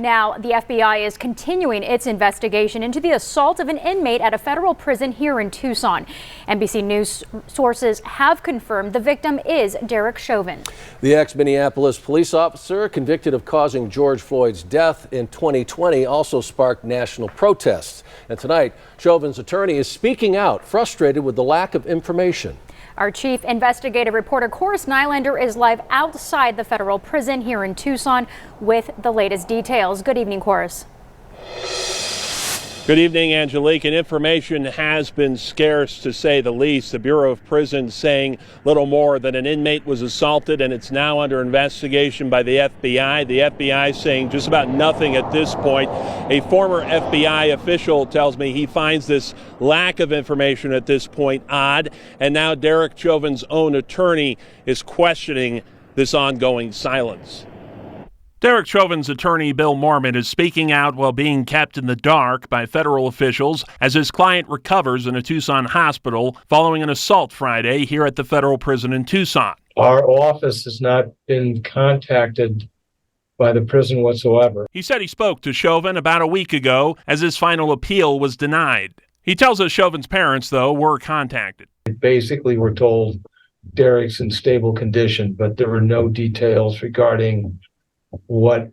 Now, the FBI is continuing its investigation into the assault of an inmate at a federal prison here in Tucson. NBC News sources have confirmed the victim is Derek Chauvin. The ex-Minneapolis police officer convicted of causing George Floyd's death in 2020 also sparked national protests. And tonight, Chauvin's attorney is speaking out, frustrated with the lack of information. Our chief investigative reporter, Corus Nylander, is live outside the federal prison here in Tucson with the latest details. Good evening, Corus. Good evening, Angelique. And information has been scarce, to say the least. The Bureau of Prisons saying little more than an inmate was assaulted and it's now under investigation by the FBI. The FBI saying just about nothing at this point. A former FBI official tells me he finds this lack of information at this point odd. And now Derek Chauvin's own attorney is questioning this ongoing silence. Derek Chauvin's attorney, Bill Mormon, is speaking out while being kept in the dark by federal officials as his client recovers in a Tucson hospital following an assault Friday here at the federal prison in Tucson. Our office has not been contacted by the prison whatsoever. He said he spoke to Chauvin about a week ago as his final appeal was denied. He tells us Chauvin's parents, though, were contacted. Basically, we're told Derek's in stable condition, but there were no details regarding what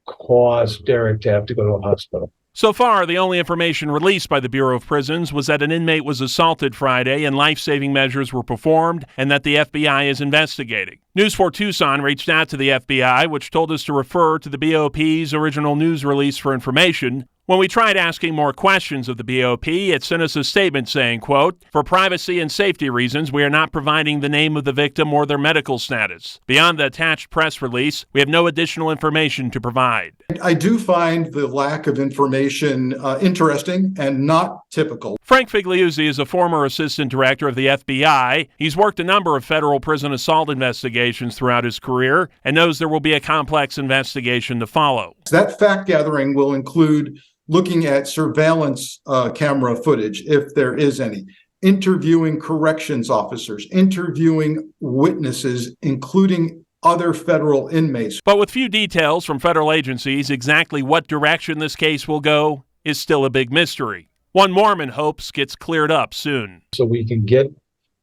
caused Derek to have to go to a hospital. So far, the only information released by the Bureau of Prisons was that an inmate was assaulted Friday and life-saving measures were performed and that the FBI is investigating. News 4 Tucson reached out to the FBI, which told us to refer to the BOP's original news release for information. When we tried asking more questions of the BOP, it sent us a statement saying, quote, "For privacy and safety reasons, we are not providing the name of the victim or their medical status. Beyond the attached press release, we have no additional information to provide." I do find the lack of information interesting and not typical. Frank Figliuzzi is a former assistant director of the FBI. He's worked a number of federal prison assault investigations throughout his career and knows there will be a complex investigation to follow. That fact gathering will include looking at surveillance camera footage, if there is any, interviewing corrections officers, interviewing witnesses, including other federal inmates. But with few details from federal agencies, exactly what direction this case will go is still a big mystery. One Mormon hopes gets cleared up soon. So we can get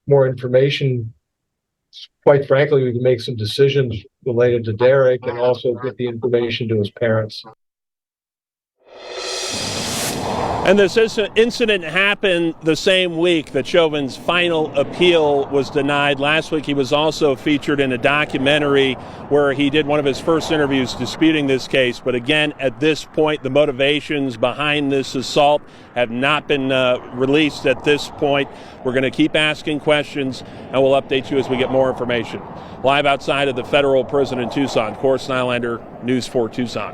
more information. Quite frankly, we can make some decisions related to Derek and also get the information to his parents. And this incident happened the same week that Chauvin's final appeal was denied. Last week, he was also featured in a documentary where he did one of his first interviews disputing this case. But again, at this point, the motivations behind this assault have not been released at this point. We're going to keep asking questions, and we'll update you as we get more information. Live outside of the federal prison in Tucson, Corus Nylander, News 4 Tucson.